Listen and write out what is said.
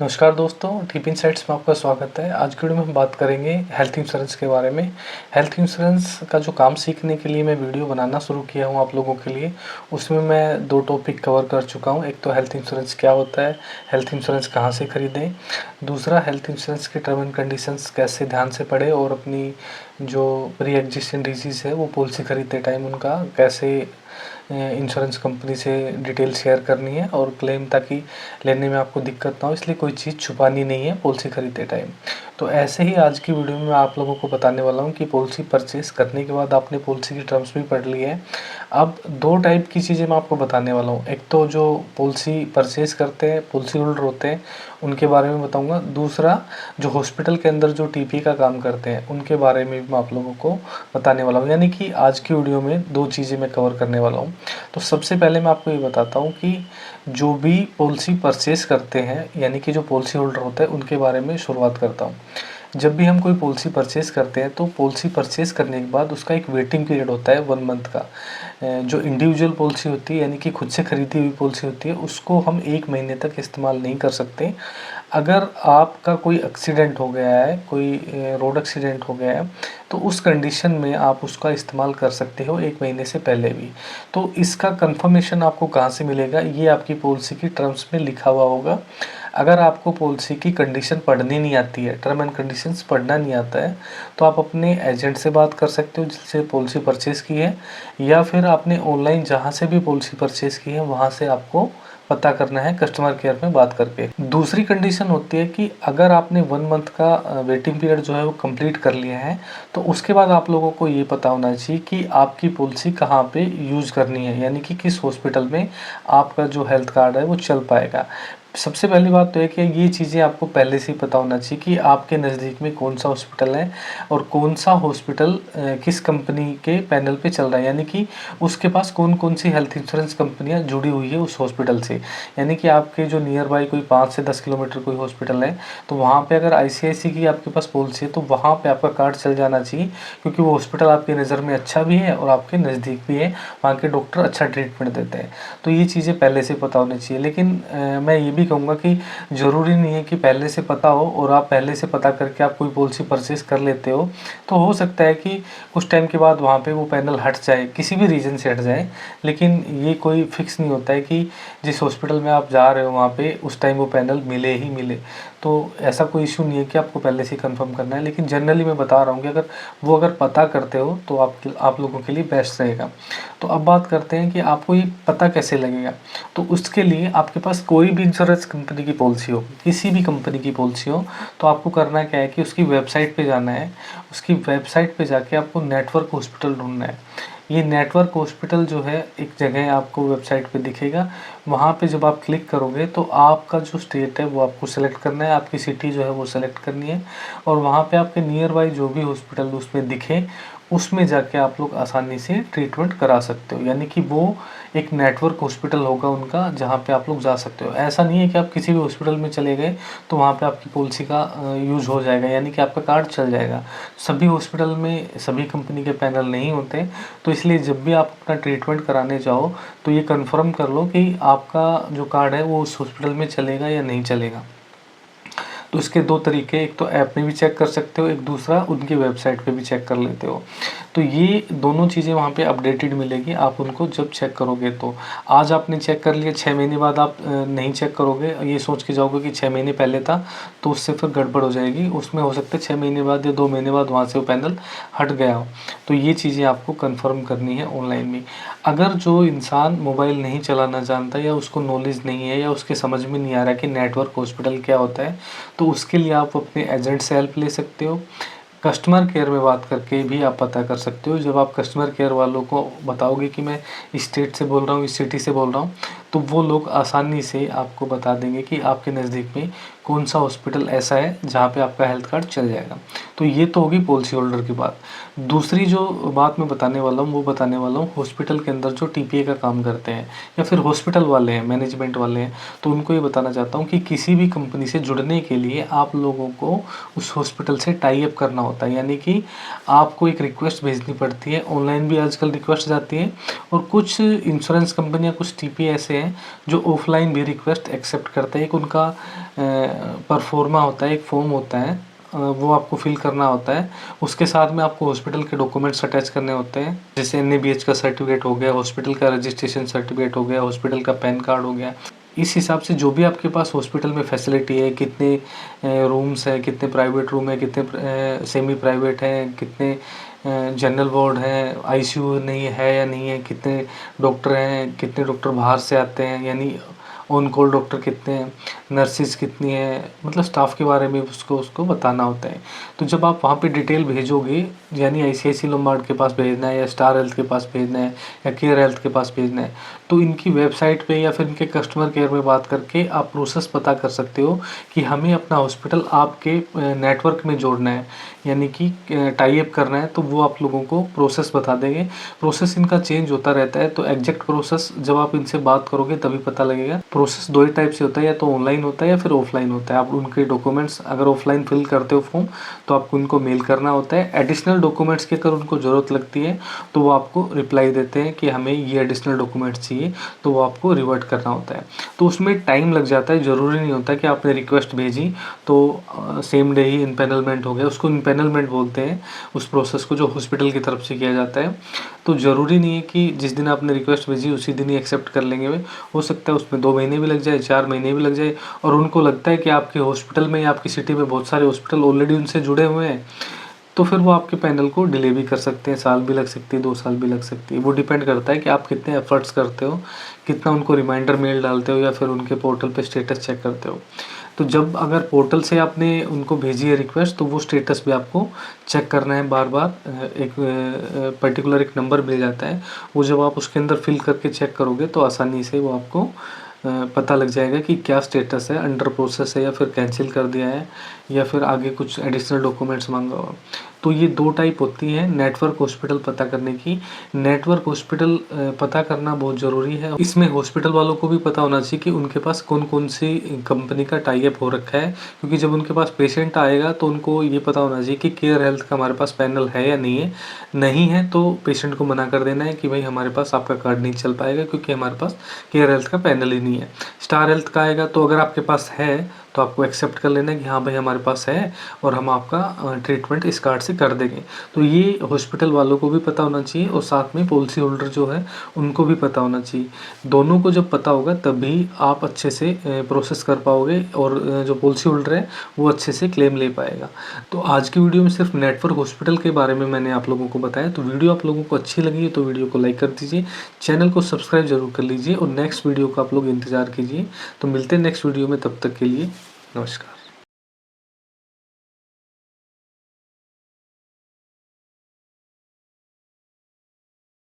नमस्कार दोस्तों, tip insights में आपका स्वागत है। आज की वीडियो में हम बात करेंगे हेल्थ इंश्योरेंस के बारे में। हेल्थ इंश्योरेंस का जो काम सीखने के लिए मैं वीडियो बनाना शुरू किया हूँ आप लोगों के लिए, उसमें मैं 2 टॉपिक कवर कर चुका हूँ। एक तो हेल्थ इंश्योरेंस क्या होता है, हेल्थ इंश्योरेंस कहाँ से खरीदें। दूसरा, हेल्थ इंश्योरेंस के टर्म एंड कंडीशंस कैसे ध्यान से पढ़ें और अपनी जो प्री एग्जिस्टिंग डिजीज़ है वो पॉलिसी खरीदते टाइम उनका कैसे इंश्योरेंस कंपनी से डिटेल शेयर करनी है और क्लेम, ताकि लेने में आपको दिक्कत ना हो। इसलिए कोई चीज़ छुपानी नहीं है पॉलिसी खरीदते टाइम। तो ऐसे ही आज की वीडियो में मैं आप लोगों को बताने वाला हूँ कि पॉलिसी परचेस करने के बाद आपने पॉलिसी की टर्म्स भी पढ़ ली है। अब 2 टाइप की चीज़ें मैं आपको बताने वाला हूँ। एक तो जो पॉलिसी परचेस करते हैं, पॉलिसी होल्डर होते हैं, उनके बारे में बताऊँगा। दूसरा, जो हॉस्पिटल के अंदर जो टीपी का काम करते हैं उनके बारे में भी मैं आप लोगों को बताने वाला हूँ। यानी कि आज की वीडियो में 2 चीज़ें मैं कवर करने वाला हूँ। तो सबसे पहले मैं आपको ये बताता हूँ कि जो भी पॉलिसी परचेस करते हैं, यानी कि जो पॉलिसी होल्डर होता है, उनके बारे में शुरुआत करता हूँ। जब भी हम कोई पॉलिसी परचेस करते हैं तो पॉलिसी परचेस करने के बाद उसका एक वेटिंग पीरियड होता है 1 मंथ का। जो इंडिविजुअल पॉलिसी होती है, यानी कि खुद से खरीदी हुई पॉलिसी होती है, उसको हम 1 महीने तक इस्तेमाल नहीं कर सकते। अगर आपका कोई एक्सीडेंट हो गया है, कोई रोड एक्सीडेंट हो गया है, तो उस कंडीशन में आप उसका इस्तेमाल कर सकते हो 1 महीने से पहले भी। तो इसका कंफर्मेशन आपको कहाँ से मिलेगा, ये आपकी पॉलिसी की टर्म्स में लिखा हुआ होगा। अगर आपको पॉलिसी की कंडीशन पढ़नी नहीं आती है, टर्म एंड कंडीशंस पढ़ना नहीं आता है, तो आप अपने एजेंट से बात कर सकते हो जिससे पॉलिसी परचेज़ की है, या फिर आपने ऑनलाइन जहाँ से भी पॉलिसी परचेज़ की है वहाँ से आपको पता करना है कस्टमर केयर में बात करके। दूसरी कंडीशन होती है कि अगर आपने 1 मंथ का वेटिंग पीरियड जो है वो कंप्लीट कर लिया है, तो उसके बाद आप लोगों को ये पता होना चाहिए कि आपकी पॉलिसी कहाँ पे यूज़ करनी है, यानी कि किस हॉस्पिटल में आपका जो हेल्थ कार्ड है वो चल पाएगा। सबसे पहली बात तो है कि ये चीज़ें आपको पहले से ही पता होना चाहिए कि आपके नज़दीक में कौन सा हॉस्पिटल है और कौन सा हॉस्पिटल किस कंपनी के पैनल पे चल रहा है, यानी कि उसके पास कौन कौन सी हेल्थ इंश्योरेंस कंपनियां जुड़ी हुई है उस हॉस्पिटल से। यानी कि आपके जो नियर बाई कोई 5 से 10 किलोमीटर कोई हॉस्पिटल है, तो वहाँ पे अगर आईसीआईसी की आपके पास पॉलिसी है तो वहाँ पे आपका कार्ड चल जाना चाहिए, क्योंकि वो हॉस्पिटल आपकी नज़र में अच्छा भी है और आपके नज़दीक भी है, वहाँ के डॉक्टर अच्छा ट्रीटमेंट देते हैं। तो ये चीज़ें पहले से पता होनी चाहिए। लेकिन मैं ये भी कहूँगा कि ज़रूरी नहीं है कि पहले से पता हो और आप पहले से पता करके आप कोई पॉलिसी परचेस कर लेते हो। तो हो सकता है कि कुछ टाइम के बाद वहाँ पे वो पैनल हट जाए, किसी भी रीज़न से हट जाए, लेकिन ये कोई फिक्स नहीं होता है कि जिस हॉस्पिटल में आप जा रहे हो वहाँ पे उस टाइम वो पैनल मिले ही मिले। तो ऐसा कोई इशू नहीं है कि आपको पहले से ही कंफर्म करना है, लेकिन जनरली मैं बता रहा हूँ कि अगर पता करते हो तो आप लोगों के लिए बेस्ट रहेगा। तो अब बात करते हैं कि आपको ये पता कैसे लगेगा। तो उसके लिए आपके पास कोई भी इंश्योरेंस कंपनी की पॉलिसी हो, किसी भी कंपनी की पॉलिसी हो, तो आपको करना क्या है कि उसकी वेबसाइट पे जाना है। उसकी वेबसाइट पे जाके आपको नेटवर्क हॉस्पिटल ढूंढना है। ये नेटवर्क हॉस्पिटल जो है, एक जगह आपको वेबसाइट पे दिखेगा। वहाँ पे जब आप क्लिक करोगे तो आपका जो स्टेट है वो आपको सेलेक्ट करना है, आपकी सिटी जो है वो सेलेक्ट करनी है, और वहाँ पे आपके नियर बाई जो भी हॉस्पिटल उसमें दिखे उसमें जाके आप लोग आसानी से ट्रीटमेंट करा सकते हो। यानी कि वो एक नेटवर्क हॉस्पिटल होगा उनका, जहाँ पे आप लोग जा सकते हो। ऐसा नहीं है कि आप किसी भी हॉस्पिटल में चले गए तो वहाँ पे आपकी पॉलिसी का यूज़ हो जाएगा, यानी कि आपका कार्ड चल जाएगा। सभी हॉस्पिटल में सभी कंपनी के पैनल नहीं होते, तो इसलिए जब भी आप अपना ट्रीटमेंट कराने जाओ तो ये कंफर्म कर लो कि आपका जो कार्ड है वो उस हॉस्पिटल में चलेगा या नहीं चलेगा। तो इसके 2 तरीके, एक तो ऐप में भी चेक कर सकते हो, एक दूसरा उनकी वेबसाइट पे भी चेक कर लेते हो। तो ये दोनों चीज़ें वहाँ पे अपडेटेड मिलेगी आप उनको जब चेक करोगे। तो आज आपने चेक कर लिया, 6 महीने बाद आप नहीं चेक करोगे, ये सोच के जाओगे कि 6 महीने पहले था, तो उससे फिर गड़बड़ हो जाएगी। उसमें हो सकता है 6 महीने बाद या 2 महीने बाद वहाँ से वो पैनल हट गया हो। तो ये चीज़ें आपको कन्फर्म करनी है ऑनलाइन में। अगर जो इंसान मोबाइल नहीं चलाना जानता, या उसको नॉलेज नहीं है, या उसके समझ में नहीं आ रहा कि नेटवर्क हॉस्पिटल क्या होता है, तो उसके लिए आप अपने एजेंट से हेल्प ले सकते हो। कस्टमर केयर में बात करके भी आप पता कर सकते हो। जब आप कस्टमर केयर वालों को बताओगे कि मैं इस स्टेट से बोल रहा हूँ, इस सिटी से बोल रहा हूँ, तो वो लोग आसानी से आपको बता देंगे कि आपके नज़दीक में कौन सा हॉस्पिटल ऐसा है जहाँ पे आपका हेल्थ कार्ड चल जाएगा। तो ये तो होगी पॉलिसी होल्डर की बात। दूसरी जो बात मैं बताने वाला हूँ वो बताने वाला हूँ हॉस्पिटल के अंदर जो टीपीए का काम करते हैं, या फिर हॉस्पिटल वाले हैं, मैनेजमेंट वाले हैं, तो उनको ये बताना चाहता हूँ कि किसी भी कंपनी से जुड़ने के लिए आप लोगों को उस हॉस्पिटल से टाई अप करना होता है। यानी कि आपको एक रिक्वेस्ट भेजनी पड़ती है, ऑनलाइन भी आजकल रिक्वेस्ट जाती है, और कुछ इंश्योरेंस कंपनियां, कुछ टीपीए ऐसे हैं जो ऑफलाइन भी रिक्वेस्ट एक्सेप्ट करते हैं। एक उनका परफॉर्मा होता है, एक फॉर्म होता है, वो आपको फिल करना होता है। उसके साथ में आपको हॉस्पिटल के डॉक्यूमेंट्स अटैच करने होते हैं, जैसे NABH का सर्टिफिकेट हो गया, हॉस्पिटल का रजिस्ट्रेशन सर्टिफिकेट हो गया, हॉस्पिटल का पैन कार्ड हो गया। इस हिसाब से जो भी आपके पास हॉस्पिटल में फैसिलिटी है, कितने रूम्स हैं, कितने प्राइवेट रूम है, कितने सेमी प्राइवेट हैं, कितने जनरल वार्ड है, ICU नहीं है या नहीं है, कितने डॉक्टर हैं, कितने डॉक्टर बाहर से आते हैं, यानी ऑन कॉल डॉक्टर कितने हैं, नर्सिस कितनी है, मतलब स्टाफ के बारे में उसको बताना होता है। तो जब आप वहाँ पे डिटेल भेजोगे, यानी ICICI लोम्बार्ड के पास भेजना है या स्टार हेल्थ के पास भेजना है या केयर हेल्थ के पास भेजना है, तो इनकी वेबसाइट पे या फिर इनके कस्टमर केयर में बात करके आप प्रोसेस पता कर सकते हो कि हमें अपना हॉस्पिटल आपके नेटवर्क में जोड़ना है, यानी कि टाई अप करना है। तो वो आप लोगों को प्रोसेस बता देंगे। प्रोसेस इनका चेंज होता रहता है, तो एग्जैक्ट प्रोसेस जब आप इनसे बात करोगे तभी पता लगेगा। प्रोसेस दो ही टाइप से होता है, या तो ऑनलाइन होता है या फिर ऑफलाइन होता है। आप उनके डॉक्यूमेंट्स अगर ऑफलाइन फिल करते हो फॉर्म, तो आपको उनको मेल करना होता है। एडिशनल डॉक्यूमेंट्स की अगर उनको ज़रूरत लगती है तो वो आपको रिप्लाई देते हैं कि हमें ये एडिशनल डॉक्यूमेंट्स चाहिए, तो वो आपको रिवर्ट करना होता है। तो उसमें टाइम लग जाता है। ज़रूरी नहीं होता कि आपने रिक्वेस्ट भेजी तो सेम डे ही इम्पेनलमेंट हो गया। उसको इम्पेनलमेंट बोलते हैं उस प्रोसेस को जो हॉस्पिटल की तरफ से किया जाता है। तो ज़रूरी नहीं है कि जिस दिन आपने रिक्वेस्ट भेजी उसी दिन ही एक्सेप्ट कर लेंगे वे। हो सकता है उसमें 2 महीने भी लग जाए, 4 महीने भी लग जाए, और उनको लगता है कि आपके हॉस्पिटल में या आपकी सिटी में बहुत सारे हॉस्पिटल ऑलरेडी उनसे जुड़े हुए हैं, तो फिर वो आपके पैनल को डिले भी कर सकते हैं। साल भी लग सकती है, 2 साल भी लग सकती है। वो डिपेंड करता है कि आप कितने एफर्ट्स करते हो, कितना उनको रिमाइंडर मेल डालते हो या फिर उनके पोर्टल पे स्टेटस चेक करते हो। तो जब अगर पोर्टल से आपने उनको भेजी है रिक्वेस्ट, तो वो स्टेटस भी आपको चेक करना है बार बार। एक पर्टिकुलर एक नंबर मिल जाता है, वो जब आप उसके अंदर फिल करके चेक करोगे तो आसानी से वो आपको पता लग जाएगा कि क्या स्टेटस है, अंडर प्रोसेस है या फिर कैंसिल कर दिया है या फिर आगे कुछ एडिशनल डॉक्यूमेंट्स मांगा हो। तो ये 2 टाइप होती है नेटवर्क हॉस्पिटल पता करने की। नेटवर्क हॉस्पिटल पता करना बहुत ज़रूरी है। इसमें हॉस्पिटल वालों को भी पता होना चाहिए कि उनके पास कौन कौन सी कंपनी का टाई अप हो रखा है, क्योंकि जब उनके पास पेशेंट आएगा तो उनको ये पता होना चाहिए कि केयर हेल्थ का हमारे पास पैनल है या नहीं है। नहीं है तो पेशेंट को मना कर देना है कि भाई हमारे पास आपका कार्ड नहीं चल पाएगा, क्योंकि हमारे पास केयर हेल्थ का पैनल ही नहीं है। स्टार हेल्थ का आएगा तो अगर आपके पास है तो आपको एक्सेप्ट कर लेना है कि हाँ भाई हमारे पास है और हम आपका ट्रीटमेंट इस कार्ड से कर देंगे। तो ये हॉस्पिटल वालों को भी पता होना चाहिए और साथ में पॉलिसी होल्डर जो है उनको भी पता होना चाहिए। दोनों को जब पता होगा तभी आप अच्छे से प्रोसेस कर पाओगे और जो पॉलिसी होल्डर है वो अच्छे से क्लेम ले पाएगा। तो आज की वीडियो में सिर्फ नेटवर्क हॉस्पिटल के बारे में मैंने आप लोगों को बताया। तो वीडियो आप लोगों को अच्छी लगी है तो वीडियो को लाइक कर दीजिए, चैनल को सब्सक्राइब जरूर कर लीजिए और नेक्स्ट वीडियो का आप लोग इंतज़ार कीजिए। तो मिलते हैं नेक्स्ट वीडियो में, तब तक के लिए नमस्कार।